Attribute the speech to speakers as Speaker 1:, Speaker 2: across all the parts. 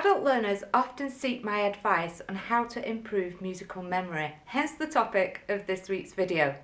Speaker 1: Adult learners often seek my advice on how to improve musical memory, hence the topic of this week's video.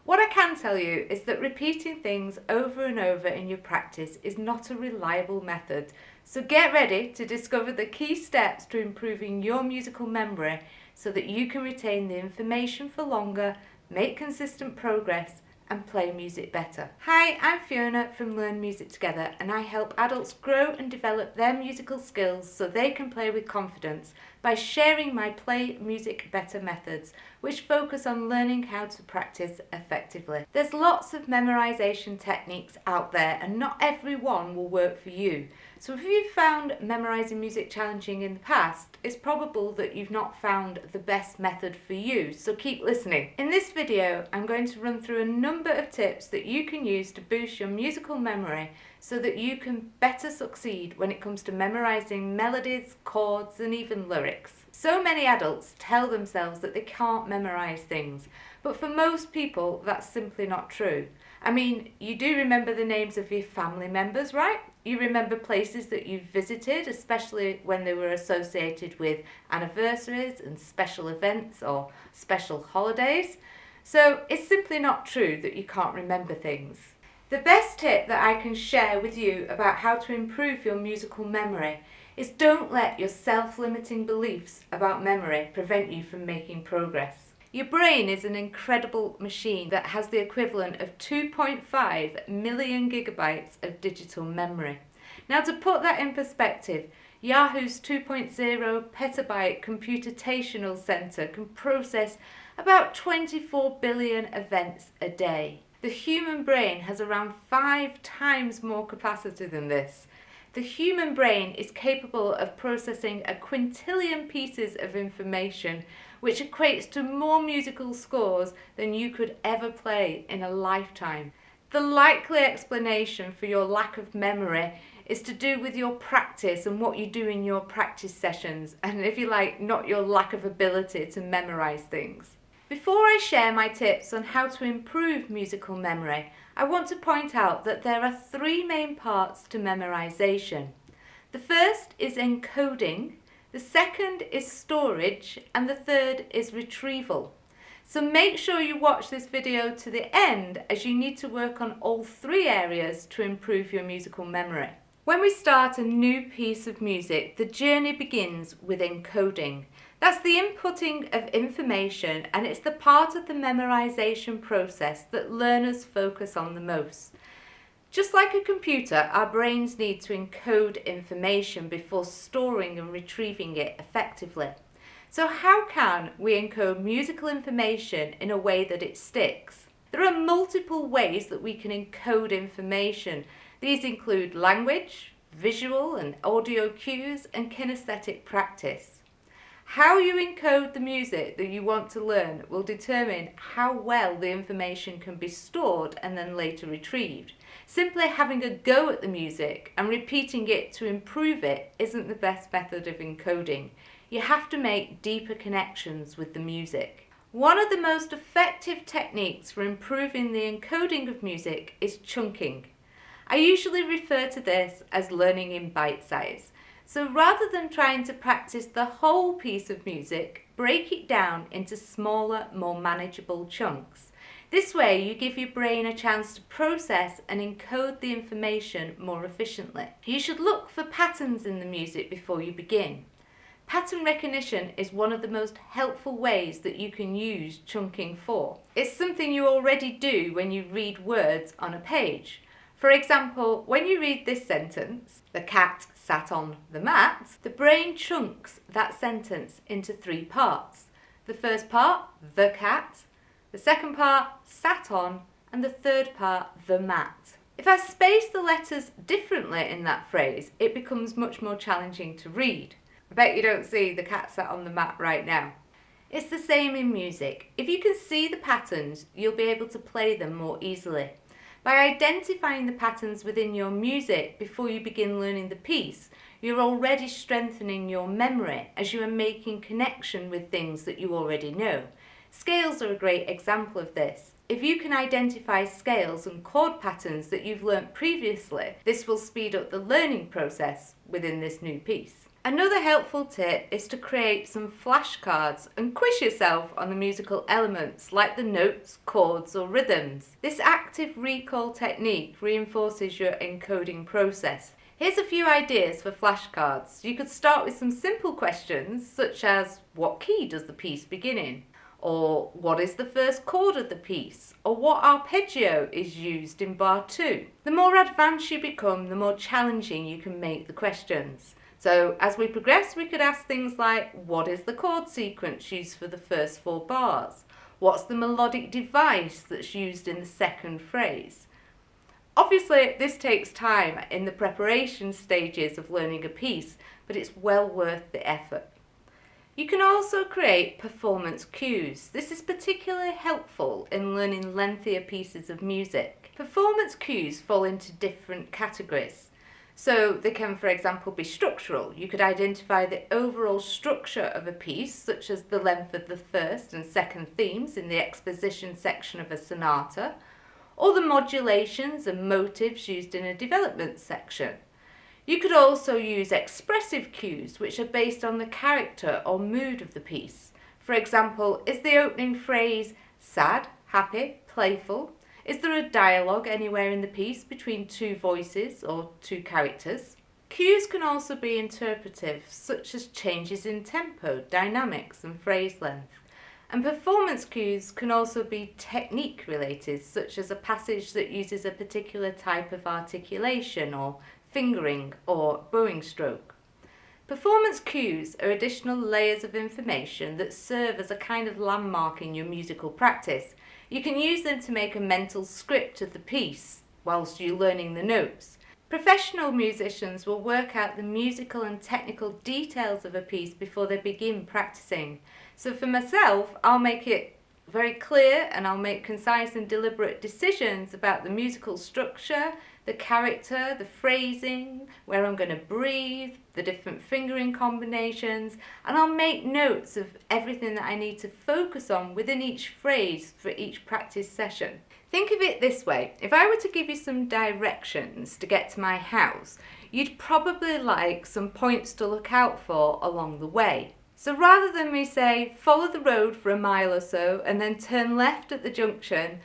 Speaker 1: What I can tell you is that repeating things over and over in your practice is not a reliable method, so get ready to discover the key steps to improving your musical memory so that you can retain the information for longer, make consistent progress, and play music better. Hi, I'm Fiona from Learn Music Together, and I help adults grow and develop their musical skills so they can play with confidence by sharing my Play Music Better methods, which focus on learning how to practice effectively. There's lots of memorization techniques out there, and not every one will work for you. So if you've found memorizing music challenging in the past, it's probable that you've not found the best method for you, so keep listening. In this video, I'm going to run through a number of tips that you can use to boost your musical memory so that you can better succeed when it comes to memorizing melodies, chords, and even lyrics. So many adults tell themselves that they can't memorize things, but for most people, that's simply not true. I mean, you do remember the names of your family members, right? You remember places that you've visited, especially when they were associated with anniversaries and special events or special holidays. So it's simply not true that you can't remember things. The best tip that I can share with you about how to improve your musical memory is don't let your self-limiting beliefs about memory prevent you from making progress. Your brain is an incredible machine that has the equivalent of 2.5 million gigabytes of digital memory. Now, to put that in perspective, Yahoo's 2.0 petabyte computational center can process about 24 billion events a day. The human brain has around 5 times more capacity than this. The human brain is capable of processing a quintillion pieces of information, which equates to more musical scores than you could ever play in a lifetime. The likely explanation for your lack of memory is to do with your practice and what you do in your practice sessions, and if you like, not your lack of ability to memorize things. Before I share my tips on how to improve musical memory, I want to point out that there are 3 main parts to memorization. The first is encoding, the second is storage, and the third is retrieval. So make sure you watch this video to the end, as you need to work on all 3 areas to improve your musical memory. When we start a new piece of music, the journey begins with encoding. That's the inputting of information, and it's the part of the memorization process that learners focus on the most. Just like a computer, our brains need to encode information before storing and retrieving it effectively. So how can we encode musical information in a way that it sticks? There are multiple ways that we can encode information. These include language, visual and audio cues, and kinesthetic practice. How you encode the music that you want to learn will determine how well the information can be stored and then later retrieved. Simply having a go at the music and repeating it to improve it isn't the best method of encoding. You have to make deeper connections with the music. One of the most effective techniques for improving the encoding of music is chunking. I usually refer to this as learning in bite size. So rather than trying to practice the whole piece of music, break it down into smaller, more manageable chunks. This way you give your brain a chance to process and encode the information more efficiently. You should look for patterns in the music before you begin. Pattern recognition is one of the most helpful ways that you can use chunking for. It's something you already do when you read words on a page. For example, when you read this sentence, "The cat sat on the mat," the brain chunks that sentence into 3 parts. The first part, the cat, the second part, sat on, and the third part, the mat. If I space the letters differently in that phrase, it becomes much more challenging to read. I bet you don't see "the cat sat on the mat" right now. It's the same in music. If you can see the patterns, you'll be able to play them more easily. By identifying the patterns within your music before you begin learning the piece, you're already strengthening your memory as you are making connection with things that you already know. Scales are a great example of this. If you can identify scales and chord patterns that you've learnt previously, this will speed up the learning process within this new piece. Another helpful tip is to create some flashcards and quiz yourself on the musical elements like the notes, chords or rhythms. This active recall technique reinforces your encoding process. Here's a few ideas for flashcards. You could start with some simple questions such as what key does the piece begin in? Or what is the first chord of the piece? Or what arpeggio is used in bar 2? The more advanced you become, the more challenging you can make the questions. So as we progress, we could ask things like, what is the chord sequence used for the first 4 bars? What's the melodic device that's used in the second phrase? Obviously, this takes time in the preparation stages of learning a piece, but it's well worth the effort. You can also create performance cues. This is particularly helpful in learning lengthier pieces of music. Performance cues fall into different categories. So they can, for example, be structural. You could identify the overall structure of a piece, such as the length of the first and second themes in the exposition section of a sonata, or the modulations and motives used in a development section. You could also use expressive cues, which are based on the character or mood of the piece. For example, is the opening phrase sad, happy, playful? Is there a dialogue anywhere in the piece between 2 voices or 2 characters? Cues can also be interpretive, such as changes in tempo, dynamics and phrase length. And performance cues can also be technique related, such as a passage that uses a particular type of articulation or fingering or bowing stroke. Performance cues are additional layers of information that serve as a kind of landmark in your musical practice. You can use them to make a mental script of the piece whilst you're learning the notes. Professional musicians will work out the musical and technical details of a piece before they begin practicing. So for myself, I'll make it very clear and I'll make concise and deliberate decisions about the musical structure, the character, the phrasing, where I'm going to breathe, the different fingering combinations, and I'll make notes of everything that I need to focus on within each phrase for each practice session. Think of it this way, if I were to give you some directions to get to my house, you'd probably like some points to look out for along the way. So rather than me say, follow the road for a mile or so and then turn left at the junction,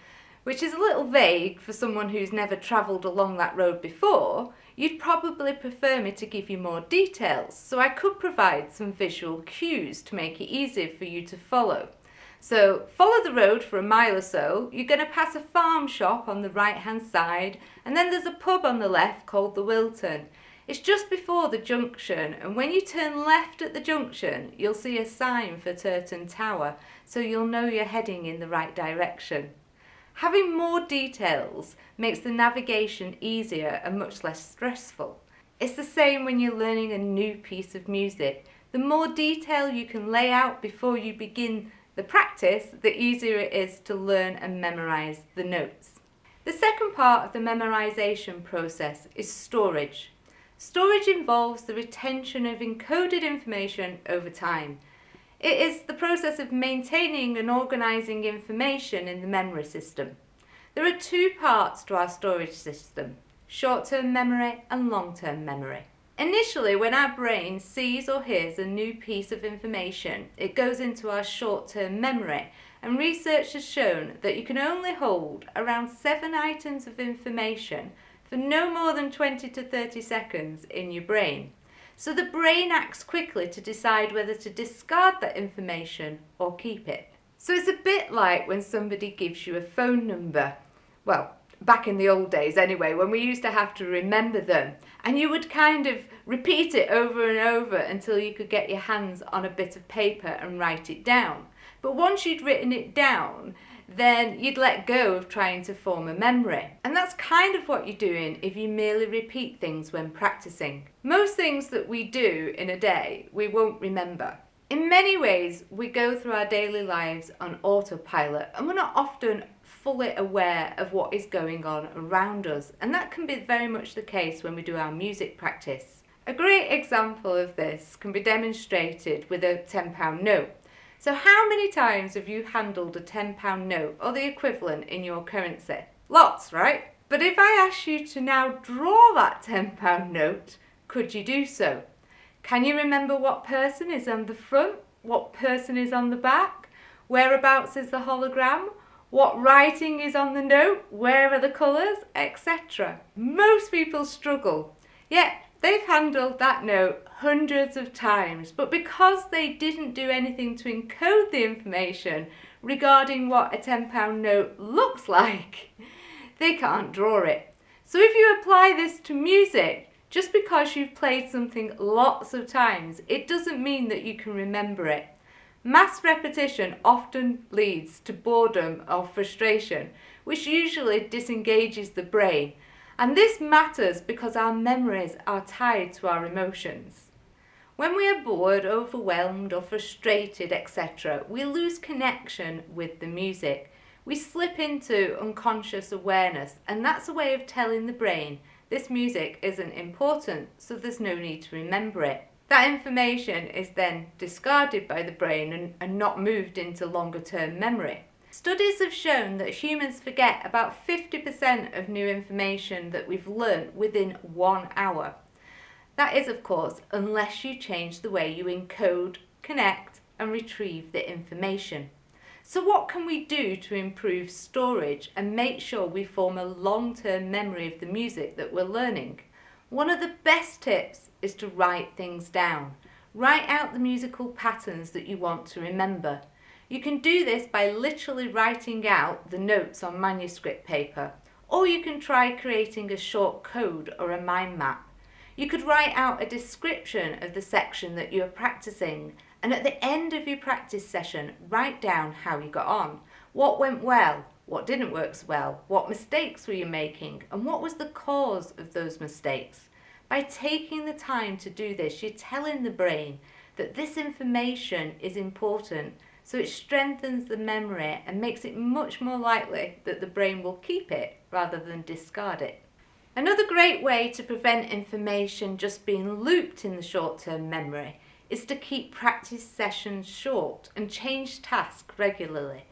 Speaker 1: which is a little vague for someone who's never travelled along that road before, you'd probably prefer me to give you more details, so I could provide some visual cues to make it easier for you to follow. So follow the road for a mile or so, you're going to pass a farm shop on the right hand side, and then there's a pub on the left called the Wilton. It's just before the junction, and when you turn left at the junction, you'll see a sign for Turton Tower, so you'll know you're heading in the right direction. Having more details makes the navigation easier and much less stressful. It's the same when you're learning a new piece of music. The more detail you can lay out before you begin the practice, the easier it is to learn and memorise the notes. The second part of the memorisation process is storage. Storage involves the retention of encoded information over time. It is the process of maintaining and organising information in the memory system. There are 2 parts to our storage system, short-term memory and long-term memory. Initially, when our brain sees or hears a new piece of information, it goes into our short-term memory, and research has shown that you can only hold around 7 items of information for no more than 20 to 30 seconds in your brain. So the brain acts quickly to decide whether to discard that information or keep it. So it's a bit like when somebody gives you a phone number. Well, back in the old days anyway, when we used to have to remember them, and you would kind of repeat it over and over until you could get your hands on a bit of paper and write it down. But once you'd written it down, then you'd let go of trying to form a memory. And that's kind of what you're doing if you merely repeat things when practicing. Most things that we do in a day, we won't remember. In many ways, we go through our daily lives on autopilot, and we're not often fully aware of what is going on around us. And that can be very much the case when we do our music practice. A great example of this can be demonstrated with a £10 note. So how many times have you handled a £10 note or the equivalent in your currency? Lots, right? But if I ask you to now draw that £10 note, could you do so? Can you remember what person is on the front? What person is on the back? Whereabouts is the hologram? What writing is on the note? Where are the colours? Etc. Most people struggle. Yet they've handled that note hundreds of times, but because they didn't do anything to encode the information regarding what a £10 note looks like, they can't draw it. So if you apply this to music, just because you've played something lots of times, it doesn't mean that you can remember it. Mass repetition often leads to boredom or frustration, which usually disengages the brain. And this matters because our memories are tied to our emotions. When we are bored, overwhelmed or frustrated, etc., we lose connection with the music. We slip into unconscious awareness, and that's a way of telling the brain this music isn't important, so there's no need to remember it. That information is then discarded by the brain and not moved into longer term memory. Studies have shown that humans forget about 50% of new information that we've learnt within 1 hour. That is, of course, unless you change the way you encode, connect and retrieve the information. So what can we do to improve storage and make sure we form a long-term memory of the music that we're learning? One of the best tips is to write things down. Write out the musical patterns that you want to remember. You can do this by literally writing out the notes on manuscript paper, or you can try creating a short code or a mind map. You could write out a description of the section that you are practicing, and at the end of your practice session, write down how you got on, what went well, what didn't work so well, what mistakes were you making, and what was the cause of those mistakes. By taking the time to do this, you're telling the brain that this information is important, so it strengthens the memory and makes it much more likely that the brain will keep it rather than discard it. Another great way to prevent information just being looped in the short-term memory is to keep practice sessions short and change tasks regularly.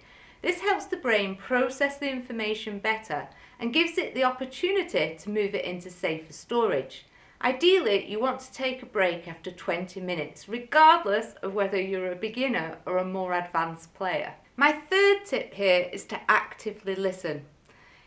Speaker 1: This helps the brain process the information better and gives it the opportunity to move it into safer storage. Ideally, you want to take a break after 20 minutes, regardless of whether you're a beginner or a more advanced player. My third tip here is to actively listen.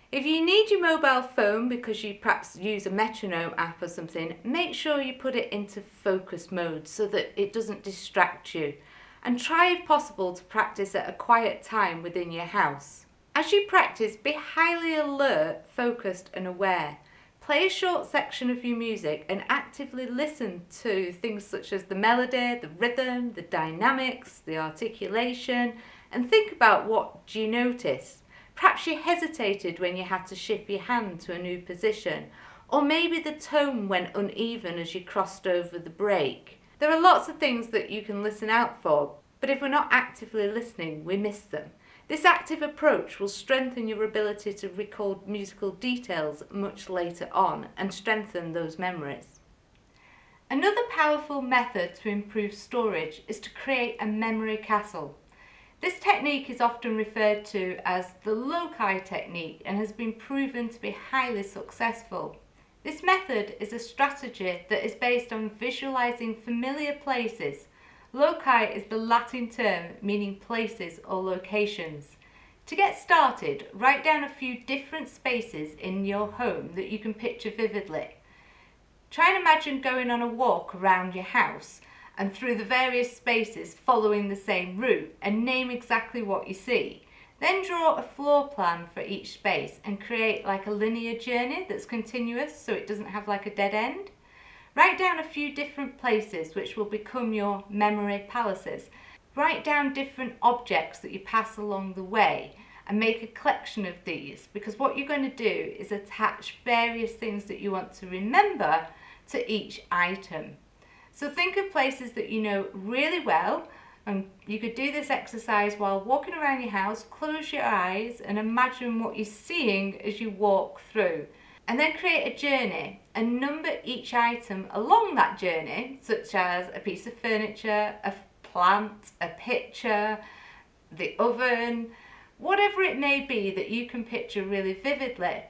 Speaker 1: If you need your mobile phone because you perhaps use a metronome app or something, make sure you put it into focus mode so that it doesn't distract you. And try if possible to practice at a quiet time within your house. As you practice, be highly alert, focused and aware. Play a short section of your music and actively listen to things such as the melody, the rhythm, the dynamics, the articulation, and think about what do you notice. Perhaps you hesitated when you had to shift your hand to a new position, or maybe the tone went uneven as you crossed over the break. There are lots of things that you can listen out for, but if we're not actively listening, we miss them. This active approach will strengthen your ability to recall musical details much later on and strengthen those memories. Another powerful method to improve storage is to create a memory castle. This technique is often referred to as the loci technique and has been proven to be highly successful. This method is a strategy that is based on visualizing familiar places. Loci is the Latin term meaning places or locations. To get started, write down a few different spaces in your home that you can picture vividly. Try and imagine going on a walk around your house and through the various spaces following the same route and name exactly what you see. Then draw a floor plan for each space and create like a linear journey that's continuous so it doesn't have like a dead end. Write down a few different places which will become your memory palaces. Write down different objects that you pass along the way and make a collection of these, because what you're going to do is attach various things that you want to remember to each item. So think of places that you know really well, and you could do this exercise while walking around your house. Close your eyes and imagine what you're seeing as you walk through. And then create a journey and number each item along that journey, such as a piece of furniture, a plant, a picture, the oven, whatever it may be that you can picture really vividly.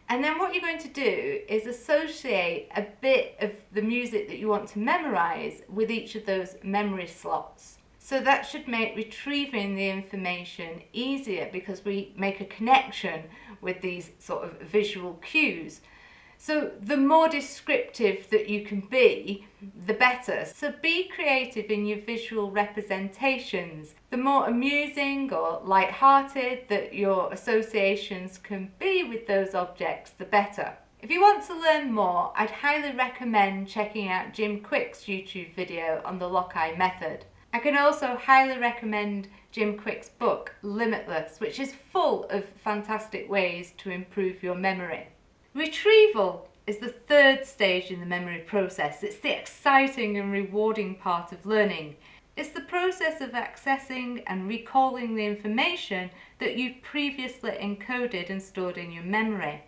Speaker 1: And then what you're going to do is associate a bit of the music that you want to memorize with each of those memory slots. So that should make retrieving the information easier because we make a connection with these sort of visual cues. So the more descriptive that you can be, the better. So be creative in your visual representations. The more amusing or light-hearted that your associations can be with those objects, the better. If you want to learn more, I'd highly recommend checking out Jim Quick's YouTube video on the lock-eye method. I can also highly recommend Jim Quick's book, Limitless, which is full of fantastic ways to improve your memory. Retrieval is the third stage in the memory process. It's the exciting and rewarding part of learning. It's the process of accessing and recalling the information that you've previously encoded and stored in your memory.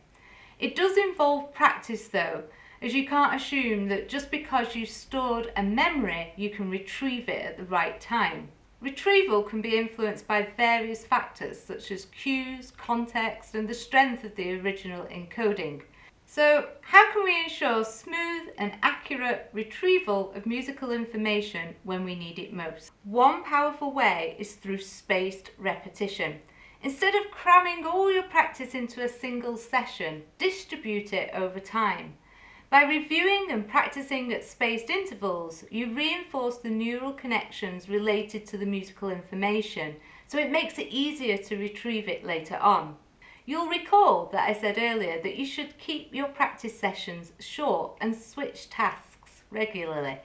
Speaker 1: It does involve practice though, as you can't assume that just because you stored a memory, you can retrieve it at the right time. Retrieval can be influenced by various factors such as cues, context, and the strength of the original encoding. So, how can we ensure smooth and accurate retrieval of musical information when we need it most? One powerful way is through spaced repetition. Instead of cramming all your practice into a single session, distribute it over time. By reviewing and practicing at spaced intervals, you reinforce the neural connections related to the musical information, so it makes it easier to retrieve it later on. You'll recall that I said earlier that you should keep your practice sessions short and switch tasks regularly.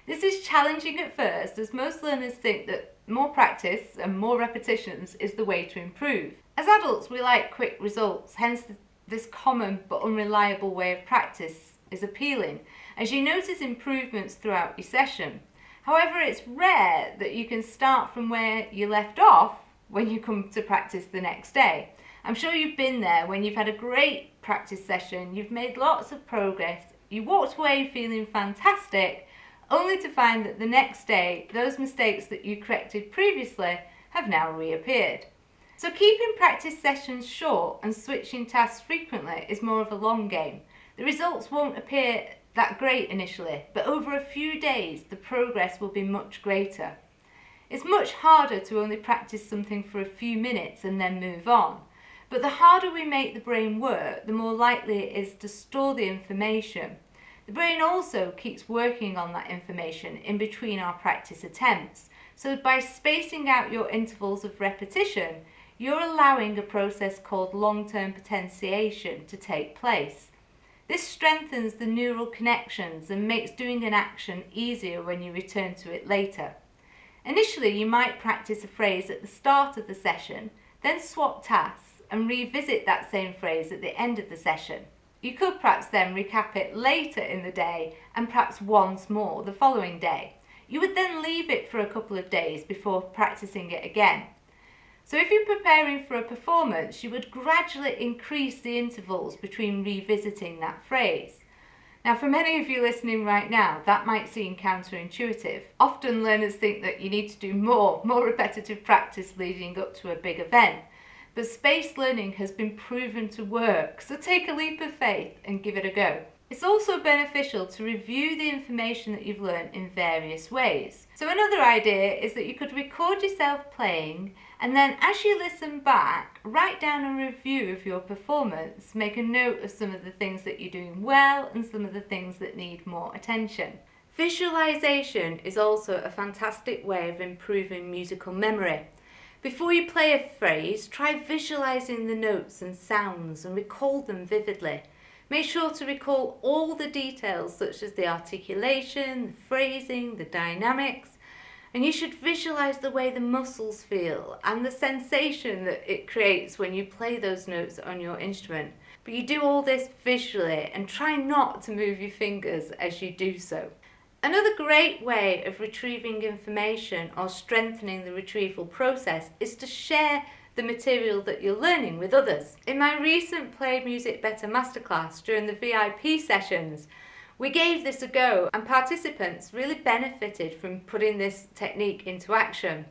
Speaker 1: This is challenging at first, as most learners think that more practice and more repetitions is the way to improve. As adults, we like quick results, hence this common but unreliable way of practice is appealing, as you notice improvements throughout your session. However, it's rare that you can start from where you left off when you come to practice the next day. I'm sure you've been there when you've had a great practice session, you've made lots of progress, you walked away feeling fantastic, only to find that the next day those mistakes that you corrected previously have now reappeared. So keeping practice sessions short and switching tasks frequently is more of a long game. The results won't appear that great initially, but over a few days the progress will be much greater. It's much harder to only practice something for a few minutes and then move on. But the harder we make the brain work, the more likely it is to store the information. The brain also keeps working on that information in between our practice attempts. So by spacing out your intervals of repetition, you're allowing a process called long-term potentiation to take place. This strengthens the neural connections and makes doing an action easier when you return to it later. Initially, you might practice a phrase at the start of the session, then swap tasks and revisit that same phrase at the end of the session. You could perhaps then recap it later in the day and perhaps once more the following day. You would then leave it for a couple of days before practicing it again. So if you're preparing for a performance, you would gradually increase the intervals between revisiting that phrase. Now, for many of you listening right now, that might seem counterintuitive. Often learners think that you need to do more repetitive practice leading up to a big event. But spaced learning has been proven to work, so take a leap of faith and give it a go. It's also beneficial to review the information that you've learned in various ways. So another idea is that you could record yourself playing, and then as you listen back, write down a review of your performance, make a note of some of the things that you're doing well and some of the things that need more attention. Visualization is also a fantastic way of improving musical memory. Before you play a phrase, try visualizing the notes and sounds and recall them vividly. Make sure to recall all the details such as the articulation, the phrasing, the dynamics, and you should visualize the way the muscles feel and the sensation that it creates when you play those notes on your instrument. But you do all this visually and try not to move your fingers as you do so. Another great way of retrieving information or strengthening the retrieval process is to share the material that you're learning with others. In my recent Play Music Better Masterclass during the VIP sessions, we gave this a go and participants really benefited from putting this technique into action.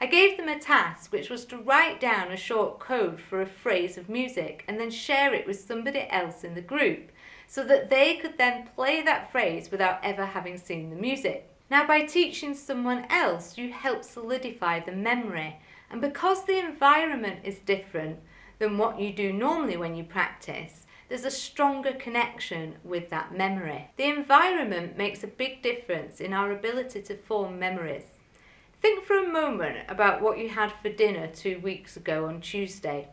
Speaker 1: I gave them a task which was to write down a short code for a phrase of music and then share it with somebody else in the group so that they could then play that phrase without ever having seen the music. Now, by teaching someone else, you help solidify the memory, and because the environment is different than what you do normally when you practice, there's a stronger connection with that memory. The environment makes a big difference in our ability to form memories. Think for a moment about what you had for dinner 2 weeks ago on Tuesday.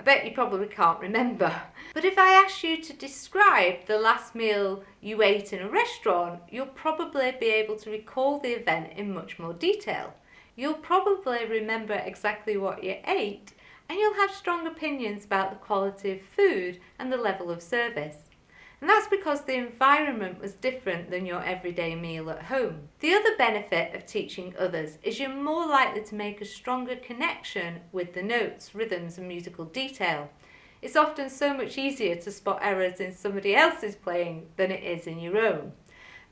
Speaker 1: I bet you probably can't remember. But if I ask you to describe the last meal you ate in a restaurant, you'll probably be able to recall the event in much more detail. You'll probably remember exactly what you ate, and you'll have strong opinions about the quality of food and the level of service. And that's because the environment was different than your everyday meal at home. The other benefit of teaching others is you're more likely to make a stronger connection with the notes, rhythms and musical detail. It's often so much easier to spot errors in somebody else's playing than it is in your own.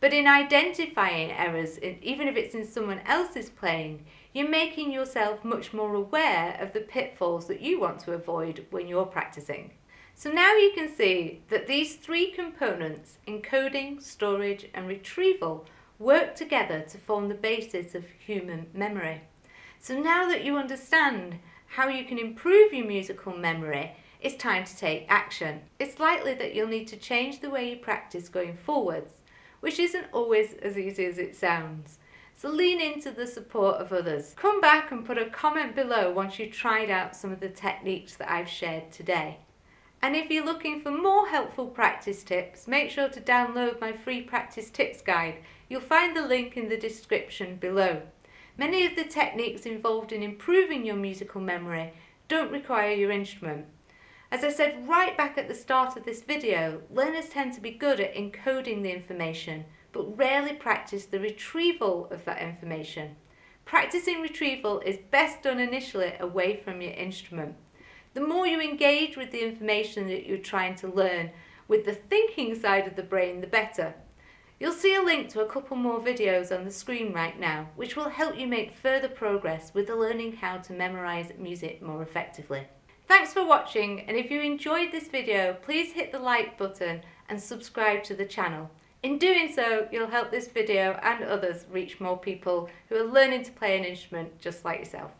Speaker 1: But in identifying errors, even if it's in someone else's playing, you're making yourself much more aware of the pitfalls that you want to avoid when you're practicing. So now you can see that these three components, encoding, storage and retrieval, work together to form the basis of human memory. So now that you understand how you can improve your musical memory, it's time to take action. It's likely that you'll need to change the way you practice going forwards, which isn't always as easy as it sounds. So lean into the support of others. Come back and put a comment below once you've tried out some of the techniques that I've shared today. And if you're looking for more helpful practice tips, make sure to download my free practice tips guide. You'll find the link in the description below. Many of the techniques involved in improving your musical memory don't require your instrument. As I said right back at the start of this video, learners tend to be good at encoding the information, but rarely practice the retrieval of that information. Practicing retrieval is best done initially away from your instrument. The more you engage with the information that you're trying to learn with the thinking side of the brain, the better. You'll see a link to a couple more videos on the screen right now, which will help you make further progress with learning how to memorize music more effectively. Thanks for watching, and if you enjoyed this video, please hit the like button and subscribe to the channel. In doing so, you'll help this video and others reach more people who are learning to play an instrument just like yourself.